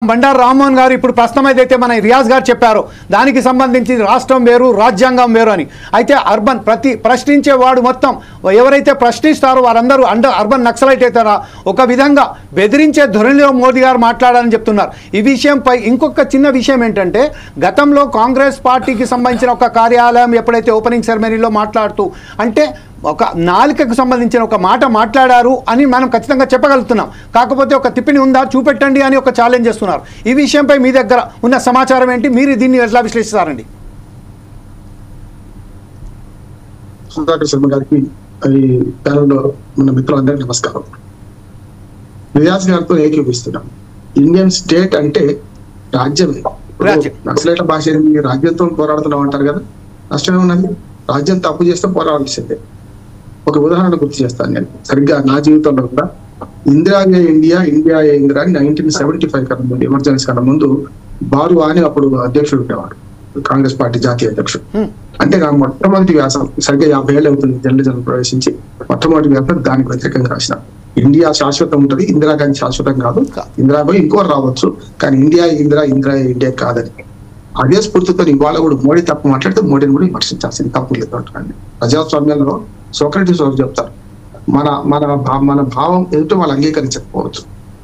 బండారు రామ్మోహన్ గారు ఇప్పుడు ప్రస్తుతం ఏదైతే మన రియాజ్ గారు చెప్పారో దానికి సంబంధించి రాష్ట్రం వేరు రాజ్యాంగం వేరు అని. అయితే అర్బన్ ప్రశ్నించేవాడు మొత్తం ఎవరైతే ప్రశ్నిస్తారో వారందరూ అర్బన్ నక్సలైట్ అవుతారా ఒక విధంగా బెదిరించే ధోరణిలో మోదీ గారు మాట్లాడాలని చెప్తున్నారు. ఈ విషయంపై ఇంకొక చిన్న విషయం ఏంటంటే గతంలో కాంగ్రెస్ పార్టీకి సంబంధించిన ఒక కార్యాలయం ఎప్పుడైతే ఓపెనింగ్ సెరమనీలో మాట్లాడుతూ అంటే ఒక నాలుకకు సంబంధించిన ఒక మాట మాట్లాడారు అని మనం ఖచ్చితంగా చెప్పగలుగుతున్నాం. కాకపోతే ఒక తిప్పిని ఉందా చూపెట్టండి అని ఒక ఛాలెంజ్ చేస్తున్నారు. ఈ విషయంపై మీ దగ్గర ఉన్న సమాచారం ఏంటి, మీరు దీన్ని ఎట్లా విశ్లేషిస్తారండి? సుధాకర్ శర్మ గారికి మన మిత్రులందరికీ నమస్కారం. రియాజ్ గారితో ఏకీపిస్తున్నాం. ఇండియన్ స్టేట్ అంటే రాజ్యమే. నక్సలైట్ల భాష రాజ్యంతో పోరాడుతున్నాం అంటారు కదా, నష్టమే ఉన్నది. రాజ్యం తప్పు చేస్తే పోరాడాల్సిందే. ఒక ఉదాహరణ గుర్తు చేస్తాను నేను. సరిగ్గా నా జీవితంలో కూడా ఇందిరాగే ఇండియా 1975 కన్నా ముందు, ఎమర్జెన్సీ కన్నా ముందు బారు అని అప్పుడు అధ్యక్షుడు ఉండేవాడు, కాంగ్రెస్ పార్టీ జాతీయ అధ్యక్షుడు. అంటే నా మొట్టమొదటి వ్యాసం సరిగ్గా 50 ఏళ్ళు అవుతుంది జర్నలిజం ప్రవేశించి. మొట్టమొదటి వ్యాసం దానికి వ్యతిరేకంగా రాసిన. ఇండియా శాశ్వతం ఉంటుంది, ఇందిరాగాంధీ శాశ్వతం కాదు, ఇందిరాబాయి ఇంకోరు రావచ్చు, కానీ ఇండియా ఇండియా కాదని. అదే స్ఫూర్తితో ఇవాళ కూడా మోడీ తప్పు మాట్లాడితే మోడీని కూడా విమర్శించాల్సింది తప్పు లేదు అంటున్నాను. ప్రజాస్వామ్యంలో సోక్రటీస్ చెప్తారు, మన భావం ఎదుటి వాళ్ళు అంగీకరించకపోవచ్చు,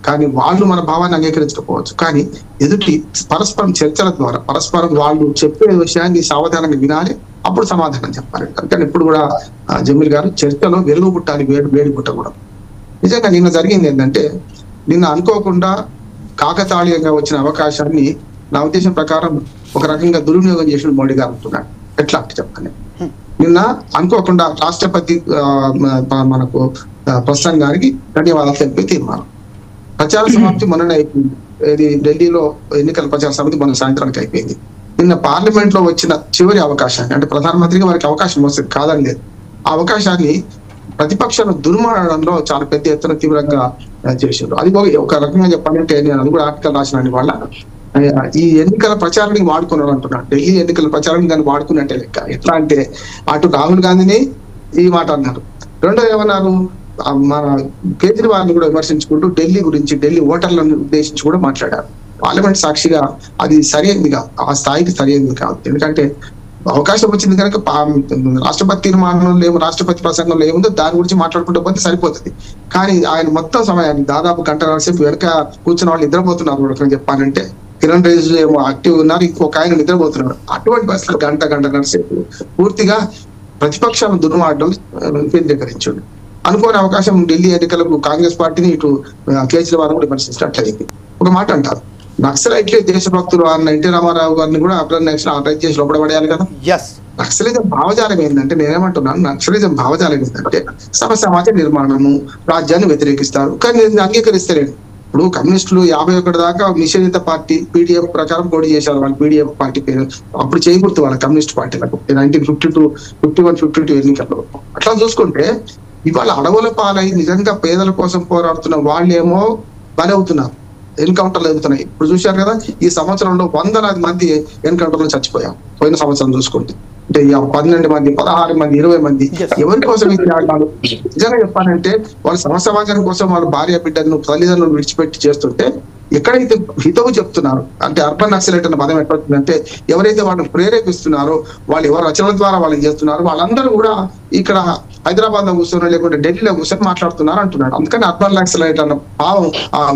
కానీ వాళ్ళు మన భావాన్ని అంగీకరించకపోవచ్చు, కానీ ఎదుటి పరస్పరం చర్చల ద్వారా పరస్పరం వాళ్ళు చెప్పే విషయాన్ని సావధానంగా వినాలి, అప్పుడు సమాధానం చెప్పాలి. కానీ ఇప్పుడు కూడా జమీల్ గారు చర్చలో వెలుగు పుట్టాలి, వేడి పుట్టకూడదు. నిజంగా నిన్న జరిగింది ఏంటంటే, నిన్న అనుకోకుండా కాకతాళీయంగా వచ్చిన అవకాశాన్ని నా ఉద్దేశం ప్రకారం ఒక రకంగా దుర్వినియోగం చేసిన మోడీ గారు అంటున్నాడు. ఎట్లా అంటే చెప్పండి, నిన్న అనుకోకుండా రాష్ట్రపతి మనకు ప్రసంగానికి ధన్యవాదాలు తెలిపే తీర్మానం. ప్రచార సమాప్తి మొన్ననే అయిపోయింది. ఇది ఢిల్లీలో ఎన్నికల ప్రచార సమితి మొన్న సాయంత్రానికి అయిపోయింది. నిన్న పార్లమెంట్ లో వచ్చిన చివరి అవకాశాన్ని, అంటే ప్రధానమంత్రికి వారికి అవకాశం వస్తుంది కాదని లేదు, ఆ అవకాశాన్ని ప్రతిపక్షాలను దుర్మాడడంలో చాలా పెద్ద ఎత్తున తీవ్రంగా చేశారు. అది ఒక రకంగా చెప్పాలంటే నేను అది కూడా ఆర్టికల్ రాసిన వాళ్ళ ఈ ఎన్నికల ప్రచారానికి వాడుకున్నాడు అంటున్నాడు. ఢిల్లీ ఎన్నికల ప్రచారానికి దాన్ని వాడుకున్నట్టే లెక్క. ఎట్లా అంటే అటు రాహుల్ గాంధీని ఈ మాట అన్నారు, రెండో ఏమన్నారు, మన కేజ్రీవాల్ కూడా విమర్శించుకుంటూ ఢిల్లీ గురించి, ఢిల్లీ ఓటర్లను ఉద్దేశించి కూడా మాట్లాడారు. పార్లమెంట్ సాక్షిగా అది సరైనది కాదు, ఆ స్థాయికి సరైనది కాదు. ఎందుకంటే అవకాశం వచ్చింది కనుక రాష్ట్రపతి తీర్మానం లేవు, రాష్ట్రపతి ప్రసంగంలో ఏముందో దాని గురించి మాట్లాడుకుంటూ పోతే సరిపోతుంది. కానీ ఆయన మొత్తం సమయాన్ని దాదాపు గంటన్నర సేపు వెనక కూర్చున్న వాళ్ళు నిద్రపోతున్నారు. చెప్పాలంటే కిరణ్ రిజిజు ఏమో యాక్టివ్ ఉన్నారు, ఇంకొక ఆయన నిద్రపోతున్నాడు. అటువంటి పరిస్థితులు గంటన్నర సేపు పూర్తిగా ప్రతిపక్షాలను దుర్మార్గం కేంద్రీకరించాడు. అనుకోని అవకాశం ఢిల్లీ ఎన్నికలకు కాంగ్రెస్ పార్టీని ఇటు కేజ్రీవాల్ కూడా విమర్శించినట్లయింది. ఒక మాట అంటారు, నక్సలైట్లే దేశభక్తులు అన్న ఎన్టీ రామారావు గారిని కూడా అరెస్ట్ చేసి లోపడబడేయాలి కదా. నక్సలిజం భావజాలం ఏంటంటే, నేనేమంటున్నాను, నక్సలిజం భావజాలం ఏంటంటే సమాజ నిర్మాణము, రాజ్యాన్ని వ్యతిరేకిస్తారు, కానీ నేను అంగీకరిస్తలేను. ఇప్పుడు కమ్యూనిస్టులు 51 దాకా నిషేధిత పార్టీ పీడిఎఫ్ ప్రకారం పోటీ చేశారు. వాళ్ళు పీడిఎఫ్ పార్టీ పేరు అప్పుడు చేయకూడదు వాళ్ళ కమ్యూనిస్ట్ పార్టీలకు 1952, 51, 52 ఎన్నికల్లో. అట్లా చూసుకుంటే ఇవాళ అడవుల పాలై నిజంగా పేదల కోసం పోరాడుతున్న వాళ్ళేమో బలవుతున్నారు, ఎన్కౌంటర్లు అవుతున్నాయి. ఇప్పుడు చూశారు కదా, ఈ సంవత్సరంలో 100 మంది ఎన్కౌంటర్లు చచ్చిపోయారు. పోయిన సంవత్సరం చూసుకుంటే అంటే 12 మంది, 16 మంది, 20 మంది. ఎవరి కోసం ఈ త్యాగాలు? నిజంగా చెప్పాలంటే వాళ్ళ సమాజం కోసం వాళ్ళ భార్య బిడ్డలను తల్లిదండ్రులు విడిచిపెట్టి చేస్తుంటే ఎక్కడైతే హితవు చెప్తున్నారు, అంటే అర్బన్ నక్సలైట్ అన్న పదం ఎట్లవుతుందంటే ఎవరైతే వాళ్ళని ప్రేరేపిస్తున్నారో, వాళ్ళు ఎవరు రచనల ద్వారా వాళ్ళని చేస్తున్నారు, వాళ్ళందరూ కూడా ఇక్కడ హైదరాబాద్ లో కూర్చొని లేకుంటే ఢిల్లీలో కూర్చొని మాట్లాడుతున్నారు అంటున్నాడు. అందుకని అర్బన్ నక్సలైట్ అన్న భావం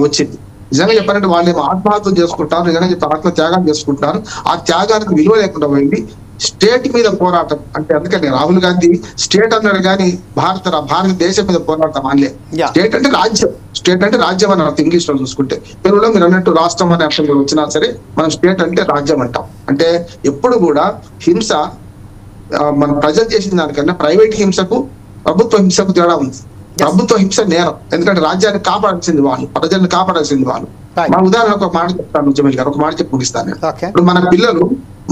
వచ్చింది. నిజంగా చెప్పాలంటే వాళ్ళు ఏమో ఆత్మహత్య చేసుకుంటారు, నిజంగా చెప్పి ఆత్మ త్యాగాలు చేసుకుంటున్నారు. ఆ త్యాగానికి విలువ లేకుండా పోయింది. స్టేట్ మీద పోరాటం అంటే, అందుకని రాహుల్ గాంధీ స్టేట్ అన్నాడు కానీ భారతదేశం మీద పోరాటం అనలే. స్టేట్ అంటే రాజ్యం, స్టేట్ అంటే రాజ్యం అని అర్థం ఇంగ్లీష్ లో చూసుకుంటే. తెలుగులో మీరు అన్నట్టు రాష్ట్రం అనే అర్థం కూడా వచ్చినా సరే మనం స్టేట్ అంటే రాజ్యం అంటాం. అంటే ఎప్పుడు కూడా హింస మనం ప్రజలు చేసిన దానికన్నా ప్రైవేట్ హింసకు ప్రభుత్వ హింసకు తేడా ఉంది. ప్రభుత్వ హింస నేరం, ఎందుకంటే రాజ్యాన్ని కాపాడాల్సింది వాళ్ళు, ప్రజల్ని కాపాడాల్సింది వాళ్ళు. మన ఉదాహరణ ఒక మాట చెప్తాను జమీల్ గారు, ఒక మాట చెప్పి ముగిస్తాను. ఇప్పుడు మన పిల్లలు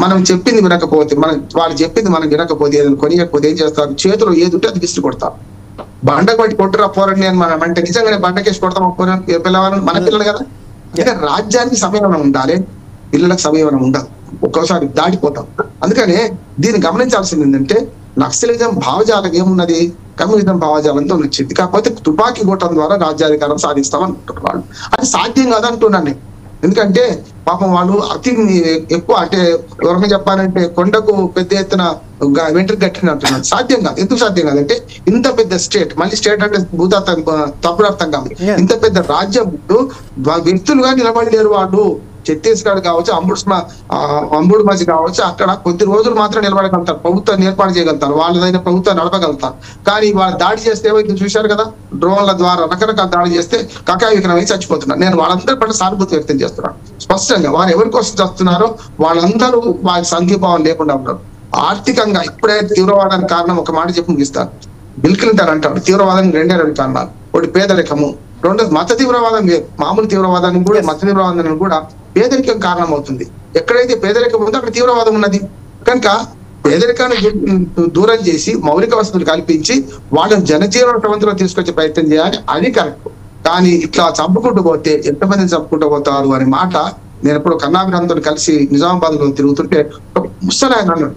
మనం చెప్పింది వినకపోతే, వాళ్ళు చెప్పింది మనం వినకపోతే, ఏదైనా కొనియకపోతే ఏం చేస్తారు, చేతిలో ఏది ఉంటే అది విసిరి కొడతారు. బండకు బట్టి కొట్టురా పోరండి అని మనం అంటే నిజంగానే బండకేసి కొడతాం పిల్లవాళ్ళని, మన పిల్లలు కదా. అంటే రాజ్యానికి సంయమనం ఉండాలి, పిల్లలకు సంయమనం ఉండదు, ఒక్కోసారి దాటిపోతాం. అందుకనే దీన్ని గమనించాల్సింది ఏంటంటే, నక్సలిజం భావజాలం ఏమున్నది, కమ్యూనిజం భావజాలంతో వచ్చింది. కాకపోతే తుపాకీ గొట్టం ద్వారా రాజ్యాధికారం సాధిస్తామనుకుంటున్నారు వాళ్ళు. అది సాధ్యం కాదంటున్నాను నేను. ఎందుకంటే పాపం వాళ్ళు అతి ఎక్కువ అంటే ఎవరైనా చెప్పాలంటే కొండకు పెద్ద ఎత్తున వెంట్రుక కట్టిన అంటున్నారు. సాధ్యం కాదు. ఎందుకు సాధ్యం కాదంటే ఇంత పెద్ద స్టేట్, మళ్ళీ స్టేట్ అంటే భూతార్థం తప్పుడు అర్థం కాదు, ఇంత పెద్ద రాజ్యం వ్యక్తులుగా నిలబడి లేరు వాళ్ళు. ఛత్తీస్గఢ్ కావచ్చు, అంబుడ్మజ్ కావచ్చు, అక్కడ కొద్ది రోజులు మాత్రం నిలబడగలుగుతారు, ప్రభుత్వాన్ని ఏర్పాటు చేయగలుగుతారు, వాళ్ళదైన ప్రభుత్వాన్ని నడపగలుగుతారు. కానీ వాళ్ళు దాడి చేస్తే ఏమైతే చూశారు కదా, డ్రోన్ల ద్వారా రకరకాల దాడి చేస్తే కకావికనమై చచ్చిపోతున్నారు. నేను వాళ్ళందరి పట్ల సానుభూతి వ్యక్తం చేస్తున్నాను స్పష్టంగా. వారు ఎవరి కోసం చేస్తున్నారో వాళ్ళందరూ వారి సంఘీభావం లేకుండా ఉన్నారు. ఆర్థికంగా ఇప్పుడే తీవ్రవాదానికి కారణం ఒక మాట చెప్పి ముగిస్తాను. బిల్ క్లింటన్ అంటాడు తీవ్రవాదానికి 2 కారణాలు. ఒకటి పేదరికము, రెండోది మత తీవ్రవాదం. మామూలు తీవ్రవాదానికి కూడా మత తీవ్రవాదానికి కూడా పేదరికం కారణం అవుతుంది. ఎక్కడైతే పేదరికం ఉందో అక్కడ తీవ్రవాదం ఉన్నది. కనుక పేదరికాన్ని దూరం చేసి మౌలిక వసతులు కల్పించి వాళ్ళని జనజీవన ప్రవంతిలో తీసుకొచ్చే ప్రయత్నం చేయాలి, అది కరెక్ట్. కానీ ఇట్లా చంపుకుంటూ పోతే ఎంతమందిని చంపుకుంటూ పోతారు అనే మాట నేను ఎప్పుడు కన్నాభిరాంతో కలిసి నిజామాబాద్ లో తిరుగుతుంటే ఒక ముసలాయన అన్నాడు,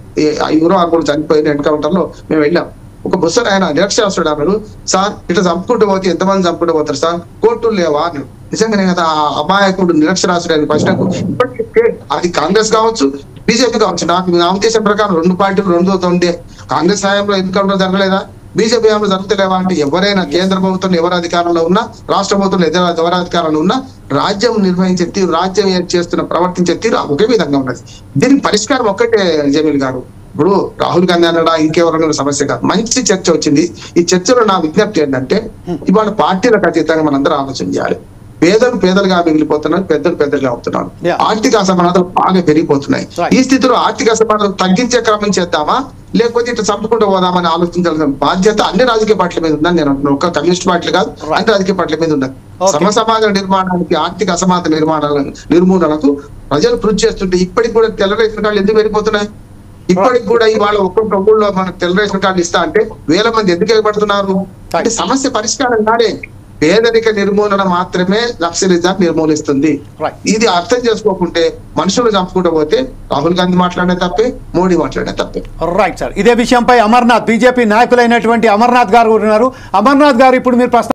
5 చనిపోయిన ఎన్కౌంటర్ లో మేము వెళ్ళాం. ఒక ముసలాయన నిరక్షరాస్తుడు అన్నాడు, సార్ ఇట్లా చంపుకుంటూ పోతే ఎంతమంది చంపుకుంటూ పోతారు సార్, కోర్టులు లేవా అన్నాడు. నిజంగానే కదా, ఆ అమాయకుడు నిరక్షరాస్తుడు అని ప్రశ్నకు ఇప్పటికే అది కాంగ్రెస్ కావచ్చు, బీజేపీ కావచ్చు, నా ఉద్దేశం ప్రకారం 2 పార్టీలు 2 ఉండే. కాంగ్రెస్ హయాంలో ఎన్కౌంటర్ జరగలేదా, బీజేపీ హయాంలో జరుగుతలేవా అంటే ఎవరైనా కేంద్ర ప్రభుత్వం ఎవరు అధికారంలో ఉన్నా, రాష్ట్ర ప్రభుత్వం ఎవరు అధికారంలో ఉన్నా రాజ్యం నిర్వహించే తీరు, రాజ్యం చేస్తున్న ప్రవర్తించే తీరు ఒకే విధంగా ఉన్నది. దీనికి పరిష్కారం ఒక్కటే జమీల్ గారు. ఇప్పుడు రాహుల్ గాంధీ అన్నాడా ఇంకెవరైనా సమస్య కాదు, మంచి చర్చ వచ్చింది. ఈ చర్చలో నా విజ్ఞప్తి ఏంటంటే ఇవాళ పార్టీలకు అతీతంగా మనందరూ ఆలోచన చేయాలి. పేదలు పేదలుగా మిగిలిపోతున్నారు, పెద్దలు పెద్దలుగా అవుతున్నారు, ఆర్థిక అసమానతలు బాగా పెరిగిపోతున్నాయి. ఈ స్థితిలో ఆర్థిక అసమానతలు తగ్గించే క్రమం చేద్దామా, లేకపోతే ఇట్లా చంపుకుంటూ పోదామని ఆలోచించాల్సిన బాధ్యత అన్ని రాజకీయ పార్టీల మీద ఉందని నేను అంటున్నాను. ఒక్క కమ్యూనిస్ట్ పార్టీలు కాదు, అన్ని రాజకీయ పార్టీల మీద ఉన్నది. సమాజ నిర్మాణానికి, ఆర్థిక అసమానత నిర్మూలనకు ప్రజలు కృషి చేస్తుంటే ఇప్పటికి కూడా తెల్ల రేషన్ కార్డులు ఎందుకు వెళ్ళిపోతున్నాయి? ఇప్పటికి కూడా ఇవాళ ఒక్కొక్క ఊళ్ళో మనకు తెల్ల రేషన్ కార్డు ఇస్తా అంటే 1000 మంది ఎందుకు ఎగబడుతున్నారు అంటే సమస్య పరిష్కారం కాదే. పేదరిక నిర్మూలన మాత్రమే నక్సలిజాన్ని నిర్మూలిస్తుంది. ఇది అర్థం చేసుకోకుంటే మనుషులు చంపుకుంటూ పోతే రాహుల్ గాంధీ మాట్లాడే తప్పే, మోడీ మాట్లాడే తప్పే. రైట్ సార్, ఇదే విషయంపై అమర్నాథ్ బీజేపీ నాయకులైనటువంటి అమర్నాథ్ గారు ఉన్నారు. అమర్నాథ్ గారు, ఇప్పుడు మీరు